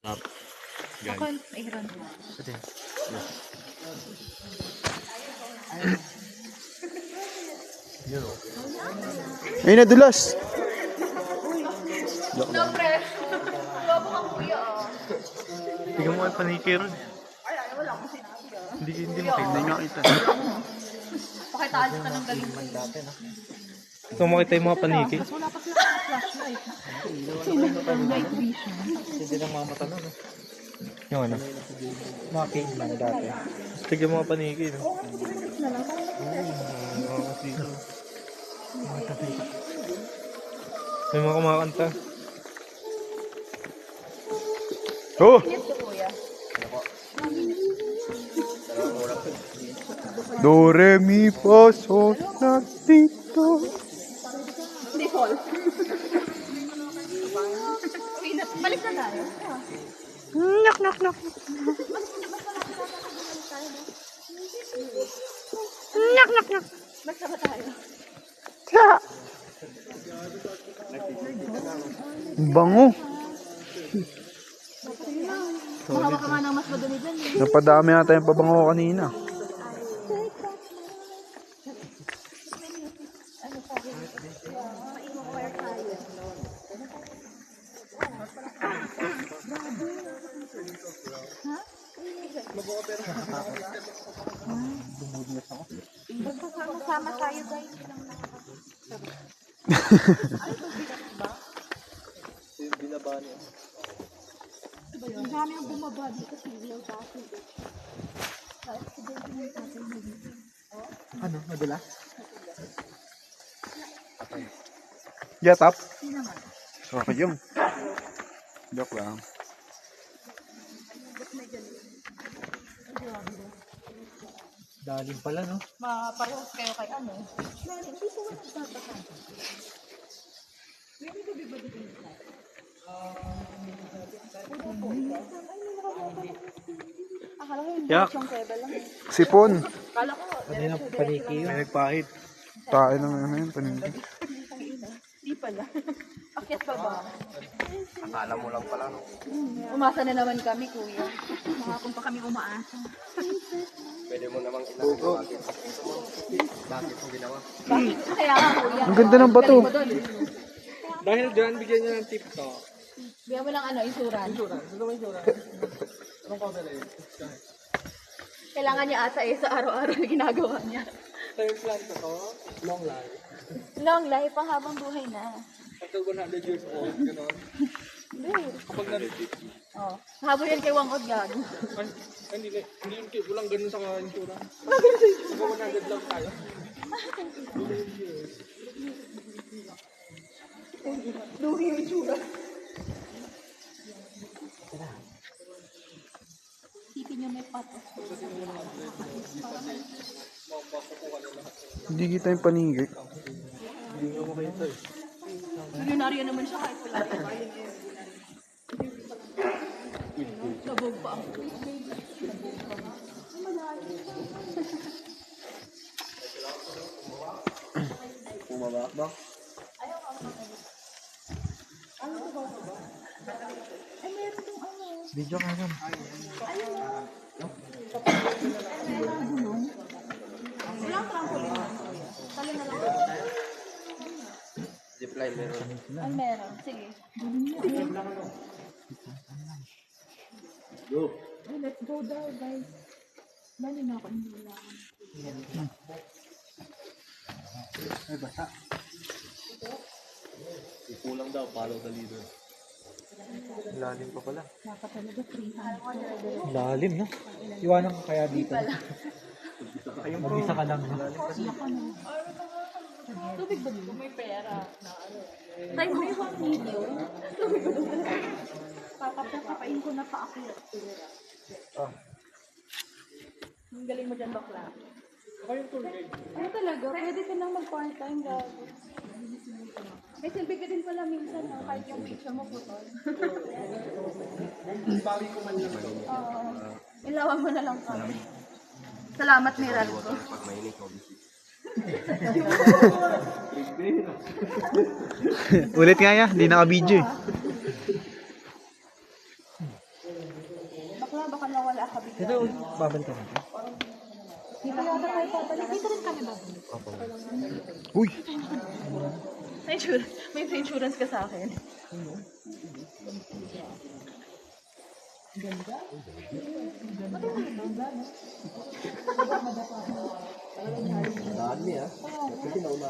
Ako, Aaron. Ay, nadulas. No pressure. Lobo kang kuya ah. Tingnan mo ang paniki ron. Ay, wala akong sinabi ah. Hindi makita. Hindi nakita. Pakitaalis ka ng galing ko. Ito makita yung mga paniki. Tapos wala pa sila sa flashlight. Night vision. Hindi lang mamata na. Yung ano? Mga cave man dati. Tignan mga paniki. No? Oo, nga, pag na lang. May mga kumakanta. Oh! Init ko kuya. Do, re, mi, fa, sol, la, si, do. Hindi fall. Balik na tayo. Knock, knock, knock. Knock, knock, knock. Basta ba tayo? Sa. Bango. Mahawa ka nga ng mas madumi dyan eh. Napadami nata yung pabango kanina. Sama tayo guys. Ang dami ang bumaba dito sa Real Dati. Ano? Nadula? Get up. Okay yung. Joke lang. Dalim pala, no? Maparehas kayo kay ano. Hindi po wala nagtatakan. Akala ko yung Yak. yung keba lang. Sipon. Akala ko, Kanina paniki yun. May nagpahid. Tayo lang yun. Panindi. di pala. Akyat pa ba? Akala mo lang pala, no? Umasa na naman kami, kuya. Mga kung pa kami umaasa. Pwede mo namang inatawagin. Bakit mo ginawa? Bakit? Kaya nga, kuya. Ang ganda ng bato. Galing mo dun. Dahil dyan, bigyan niya ng tip to. Bigyan mo lang ano, insurance. Ano ba yung Anong cover eh? Kailangan niya ata sa araw-araw na ginagawa niya. Term plan ko to, long life. Long life, pang habang buhay na. Until 100 years old, gano'n. Kapag na-repeat. Oh, habol yan kay Wangod gago. Hindi yung tip, walang ganun sa insurance. Kapag 100 lang tayo. Lugi yung itsura. Sipin niyo may pato. Hindi kita yung panigi. Milyonaryo naman siya kahit wala na bayan. Labog pa ako. Bumaba ba? Video ka naman. Walang trampoline. Talo na lang. Zipline meron. Ay, meron. Sige. Go. Oh, let's go daw, guys. Bali na ako. Hindi lang. Ay, basta. Kulang daw, follow the leader. Lalim pa pala. Naka talaga 300. Lalim, no? Iwanan ka kaya dito. Mag-isa ka lang, no? Siya ka na. Tubig ba dito? May pera. Tay, may 1 million. Tubig ba dito? Papapain ko na pa ako. Ang galing mo dyan, bakla. Ano talaga? Pwede ka nang mag-part-time, gago. May silbi ka din pala minsan, no? Kahit yung picture mo putol. Bali ko man lang ito. Oo. Ilawan mo na lang kami. Salamat, Miral ko. Pag mainit, obviously. Ulit nga ya, hindi naka-video eh. baka nawala ka bigla. Pero babalik ka natin. Dito yata tayo babalik. Dito rin kami babalik. Uy! May insurance ka sa akin. Dami ah. Kasi nauma.